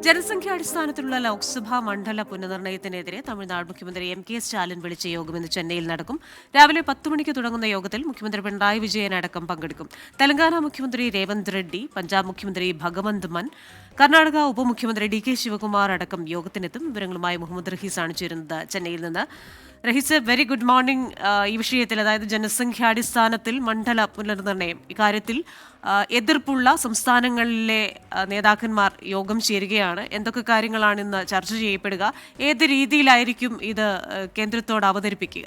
ജനസംഖ്യാടിസ്ഥാനത്തിലുള്ള ലോക്സഭാ മണ്ഡല പുനർനിർണയത്തിനെതിരെ തമിഴ്നാട് മുഖ്യമന്ത്രി എം.കെ. സ്റ്റാലിൻ വിളിച്ച യോഗം ഇന്ന് ചെന്നൈയിൽ നടക്കും. രാവിലെ 10 മണിക്ക് തുടങ്ങുന്ന യോഗത്തിൽ മുഖ്യമന്ത്രി പിണറായി വിജയൻ അടക്കം പങ്കെടുക്കും. തെലങ്കാന മുഖ്യമന്ത്രി രേവന്ത് റെഡ്ഡി, പഞ്ചാബ് മുഖ്യമന്ത്രി ഭഗവന്ത് മാൻ, കർണാടക ഉപമുഖ്യമന്ത്രി ഡി.കെ. ശിവകുമാർ അടക്കം യോഗത്തിനെത്തും. വിവരങ്ങളുമായി മുഹമ്മദ് റഹീസാണ് ചേരുന്നത് ചെന്നൈയിൽ നിന്ന്. Rahees, very good morning. ഈ വിഷയത്തിൽ, അതായത് ജനസംഖ്യാടിസ്ഥാനത്തിൽ മണ്ഡല പുനർനിർണയം, ഇക്കാര്യത്തിൽ എതിർപ്പുള്ള സംസ്ഥാനങ്ങളിലെ നേതാക്കന്മാർ യോഗം ചേരുകയാണ്. എന്തൊക്കെ കാര്യങ്ങളാണ് ഇന്ന് ചർച്ച ചെയ്യപ്പെടുക? ഏത് രീതിയിലായിരിക്കും ഇത് കേന്ദ്രത്തോട് അവതരിപ്പിക്കുക?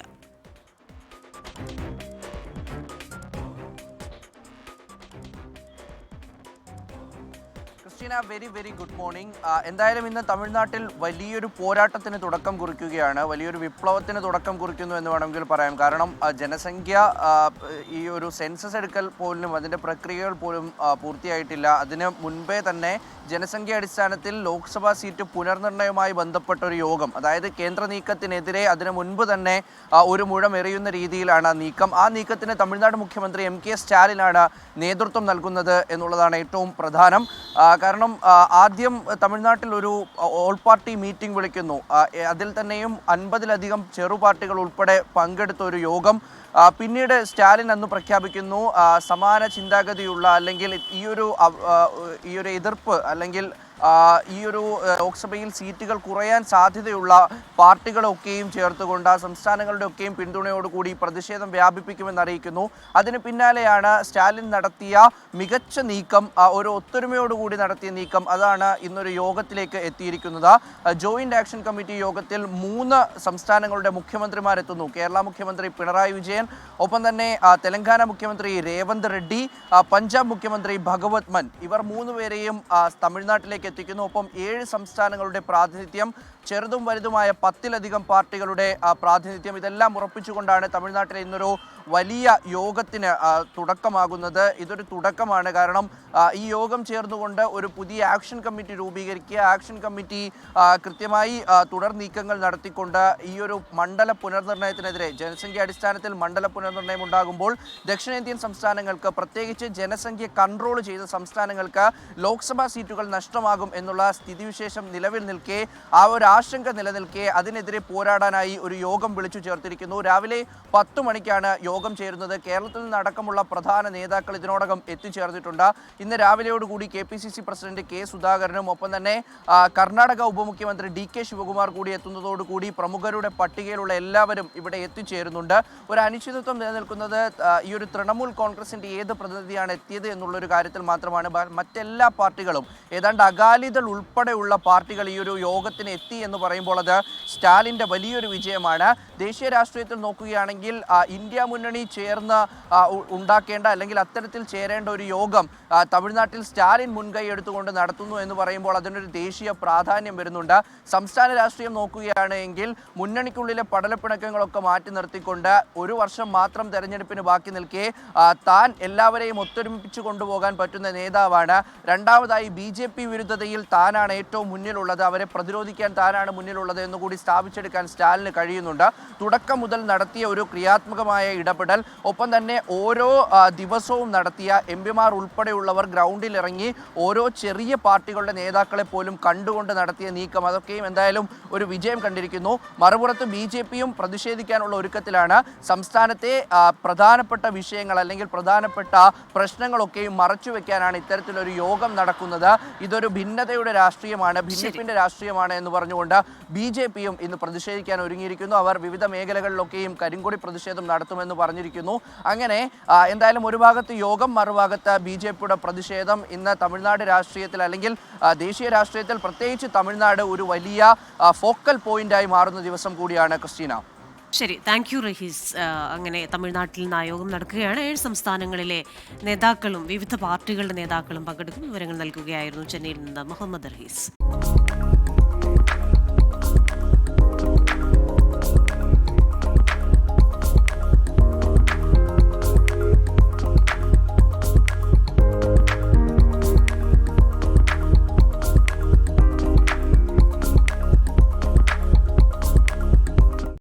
Very very good morning. എന്തായാലും ഇന്ന് തമിഴ്നാട്ടിൽ വലിയൊരു പോരാട്ടത്തിന് തുടക്കം കുറിക്കുകയാണ്, വലിയൊരു വിപ്ലവത്തിന് തുടക്കം കുറിക്കുന്നു എന്ന് വേണമെങ്കിൽ പറയാം. കാരണം ജനസംഖ്യ ഈ ഒരു സെൻസസ് എടുക്കൽ പോലും അതിൻ്റെ പ്രക്രിയകൾ പോലും പൂർത്തിയായിട്ടില്ല. അതിന് മുൻപേ തന്നെ ജനസംഖ്യ അടിസ്ഥാനത്തിൽ ലോക്സഭാ സീറ്റ് പുനർനിർണയവുമായി ബന്ധപ്പെട്ട ഒരു യോഗം, അതായത് കേന്ദ്ര നീക്കത്തിനെതിരെ അതിനു മുൻപ് തന്നെ ഒരു മുഴം എറിയുന്ന രീതിയിലാണ് നീക്കം. ആ നീക്കത്തിന് തമിഴ്നാട് മുഖ്യമന്ത്രി എം.കെ. സ്റ്റാലിനാണ് നേതൃത്വം നൽകുന്നത് എന്നുള്ളതാണ് ഏറ്റവും പ്രധാനം. കാരണം ആദ്യം തമിഴ്നാട്ടിൽ ഒരു ഓൾ പാർട്ടി മീറ്റിംഗ് വിളിക്കുന്നു. അതിൽ തന്നെയും 50-ലധികം ചെറു പാർട്ടികൾ ഉൾപ്പെടെ പങ്കെടുത്ത ഒരു യോഗം. പിന്നീട് സ്റ്റാലിൻ അന്ന് പ്രഖ്യാപിക്കുന്നു സമാന ചിന്താഗതിയുള്ള അല്ലെങ്കിൽ ഈ ഒരു എതിർപ്പ് അല്ലെങ്കിൽ ഈ ഒരു ലോക്സഭയിൽ സീറ്റുകൾ കുറയാൻ സാധ്യതയുള്ള പാർട്ടികളൊക്കെയും ചേർത്തുകൊണ്ട് ആ സംസ്ഥാനങ്ങളുടെ ഒക്കെയും പിന്തുണയോടുകൂടി പ്രതിഷേധം വ്യാപിപ്പിക്കുമെന്ന് അറിയിക്കുന്നു. അതിന് പിന്നാലെയാണ് സ്റ്റാലിൻ നടത്തിയ മികച്ച നീക്കം, ഒരു ഒത്തൊരുമയോടുകൂടി നടത്തിയ നീക്കം. അതാണ് ഇന്നൊരു യോഗത്തിലേക്ക് എത്തിയിരിക്കുന്നത്. ജോയിന്റ് ആക്ഷൻ കമ്മിറ്റി യോഗത്തിൽ 3 സംസ്ഥാനങ്ങളുടെ മുഖ്യമന്ത്രിമാരെത്തുന്നു. കേരള മുഖ്യമന്ത്രി പിണറായി വിജയൻ, ഒപ്പം തന്നെ തെലങ്കാന മുഖ്യമന്ത്രി രേവന്ത് റെഡ്ഡി, പഞ്ചാബ് മുഖ്യമന്ത്രി ഭഗവത് മാൻ, ഇവർ 3 പേരെയും തമിഴ്നാട്ടിലേക്ക് എത്തിക്കുന്നു. ഒപ്പം 7 സംസ്ഥാനങ്ങളുടെ പ്രാതിനിധ്യം, ചെറുതും വലുതുമായ 10-ലധികം പാർട്ടികളുടെ പ്രാതിനിധ്യം, ഇതെല്ലാം ഉറപ്പിച്ചുകൊണ്ടാണ് തമിഴ്നാട്ടിലെ ഇന്നൊരു വലിയ യോഗത്തിന് തുടക്കമാകുന്നത്. ഇതൊരു തുടക്കമാണ്. കാരണം ഈ യോഗം ചേർന്നുകൊണ്ട് ഒരു പുതിയ ആക്ഷൻ കമ്മിറ്റി രൂപീകരിക്കുക, ആക്ഷൻ കമ്മിറ്റി കൃത്യമായി തുടർ നീക്കങ്ങൾ നടത്തിക്കൊണ്ട് ഈ ഒരു മണ്ഡല പുനർനിർണയത്തിനെതിരെ, ജനസംഖ്യ അടിസ്ഥാനത്തിൽ മണ്ഡല പുനർനിർണയം ഉണ്ടാകുമ്പോൾ ദക്ഷിണേന്ത്യൻ സംസ്ഥാനങ്ങൾക്ക്, പ്രത്യേകിച്ച് ജനസംഖ്യ കൺട്രോൾ ചെയ്ത സംസ്ഥാനങ്ങൾക്ക് ലോക്സഭാ സീറ്റുകൾ നഷ്ടമാകും എന്നുള്ള സ്ഥിതിവിശേഷം നിലവിൽ നിൽക്കെ, ആ ഒരു ആശങ്ക നിലനിൽക്കെ അതിനെതിരെ പോരാടാനായി ഒരു യോഗം വിളിച്ചു ചേർത്തിരിക്കുന്നു. രാവിലെ 10 മണിക്കാണ് യോഗം ചേരുന്നത്. കേരളത്തിൽ നിന്നടക്കമുള്ള പ്രധാന നേതാക്കൾ ഇതിനോടകം എത്തിച്ചേർന്നിട്ടുണ്ട്. ഇന്ന് രാവിലെയോടുകൂടി KPCC പ്രസിഡന്റ് കെ സുധാകരനും ഒപ്പം തന്നെ കർണാടക ഉപമുഖ്യമന്ത്രി ഡി.കെ. ശിവകുമാർ കൂടി എത്തുന്നതോടുകൂടി പ്രമുഖരുടെ പട്ടികയിലുള്ള എല്ലാവരും ഇവിടെ എത്തിച്ചേരുന്നുണ്ട്. ഒരു അനിശ്ചിതത്വം നിലനിൽക്കുന്നത് ഈ ഒരു തൃണമൂൽ കോൺഗ്രസിന്റെ ഏത് പ്രതിനിധിയാണ് എത്തിയത് എന്നുള്ളൊരു കാര്യത്തിൽ മാത്രമാണ്. മറ്റെല്ലാ പാർട്ടികളും, ഏതാണ്ട് അകാലിദൾ ഉൾപ്പെടെയുള്ള പാർട്ടികൾ ഈ ഒരു യോഗത്തിന് എത്തി എന്ന് പറയുമ്പോൾ അത് സ്റ്റാലിൻ്റെ വലിയൊരു വിജയമാണ്. ദേശീയ രാഷ്ട്രീയത്തിൽ നോക്കുകയാണെങ്കിൽ ഇന്ത്യ മുന്നണി ചേർന്ന് ഉണ്ടാക്കേണ്ട അല്ലെങ്കിൽ അത്തരത്തിൽ ചേരേണ്ട ഒരു യോഗം തമിഴ്നാട്ടിൽ സ്റ്റാലിൻ മുൻകൈ എടുത്തുകൊണ്ട് നടത്തുന്നു എന്ന് പറയുമ്പോൾ അതിനൊരു ദേശീയ പ്രാധാന്യം വരുന്നുണ്ട്. സംസ്ഥാന രാഷ്ട്രീയം നോക്കുകയാണ് എങ്കിൽ മുന്നണിക്കുള്ളിലെ പടലപ്പിണക്കങ്ങളൊക്കെ മാറ്റി നിർത്തിക്കൊണ്ട് ഒരു വർഷം മാത്രം തെരഞ്ഞെടുപ്പിന് ബാക്കി നിൽക്കെ താൻ എല്ലാവരെയും ഒത്തൊരുമിപ്പിച്ചു കൊണ്ടുപോകാൻ പറ്റുന്ന നേതാവാണ്. രണ്ടാമതായി BJP വിരുദ്ധതയിൽ താനാണ് ഏറ്റവും മുന്നിലുള്ളത്, അവരെ പ്രതിരോധിക്കാൻ താനാണ് മുന്നിലുള്ളത് എന്നുകൂടി സ്ഥാപിച്ചെടുക്കാൻ സ്റ്റാലിന് കഴിയുന്നുണ്ട്. തുടക്കം മുതൽ നടത്തിയ ഒരു ക്രിയാത്മകമായ ഇടപെടൽ, ഒപ്പം തന്നെ ഓരോ ദിവസവും നടത്തിയ എംപിമാർ ഉൾപ്പെടെയുള്ളവർ ഗ്രൗണ്ടിൽ ഇറങ്ങി ഓരോ ചെറിയ പാർട്ടികളുടെ നേതാക്കളെ പോലും കണ്ടുകൊണ്ട് നടത്തിയ നീക്കം, അതൊക്കെയും എന്തായാലും ഒരു വിജയം കണ്ടിരിക്കുന്നു. മറുപുറത്ത് BJPയും പ്രതിഷേധിക്കാനുള്ള ഒരുക്കത്തിലാണ്. സംസ്ഥാനത്തെ പ്രധാനപ്പെട്ട വിഷയങ്ങൾ അല്ലെങ്കിൽ പ്രധാനപ്പെട്ട പ്രശ്നങ്ങളൊക്കെയും മറച്ചുവെക്കാനാണ് ഇത്തരത്തിലൊരു യോഗം നടക്കുന്നത്. ഇതൊരു ഭിന്നതയുടെ രാഷ്ട്രീയമാണ്, ഭിന്നിപ്പിന്റെ രാഷ്ട്രീയമാണ് എന്ന് പറഞ്ഞുകൊണ്ട് BJPയും ഇന്ന് പ്രതിഷേധിക്കാൻ ഒരുങ്ങിയിരിക്കുന്നു. അവർ വിവിധ മേഖലകളിലൊക്കെയും കരിങ്കൊടി പ്രതിഷേധം നടത്തുമെന്ന് പറഞ്ഞിരിക്കുന്നു. അങ്ങനെ എന്തായാലും ഒരു ഭാഗത്ത് യോഗം, മറുഭാഗത്ത് BJPയുടെ പ്രതിഷേധം. ഇന്ന് തമിഴ്നാട് രാഷ്ട്രീയത്തിൽ അല്ലെങ്കിൽ ദേശീയ രാഷ്ട്രീയത്തിൽ പ്രത്യേകിച്ച് തമിഴ്നാട് ഒരു വലിയ ഫോക്കൽ പോയിന്റായി മാറുന്ന ദിവസം കൂടിയാണ് ക്രിസ്റ്റീന. ശരി, താങ്ക് യു റഹീസ്. അങ്ങനെ തമിഴ്നാട്ടിൽ നിന്ന് യോഗം നടക്കുകയാണ്. 7 സംസ്ഥാനങ്ങളിലെ നേതാക്കളും വിവിധ പാർട്ടികളുടെ നേതാക്കളും പങ്കെടുക്കും. വിവരങ്ങൾ നൽകുകയായിരുന്നു ചെന്നൈയിൽ നിന്ന് മുഹമ്മദ് റഹീസ്.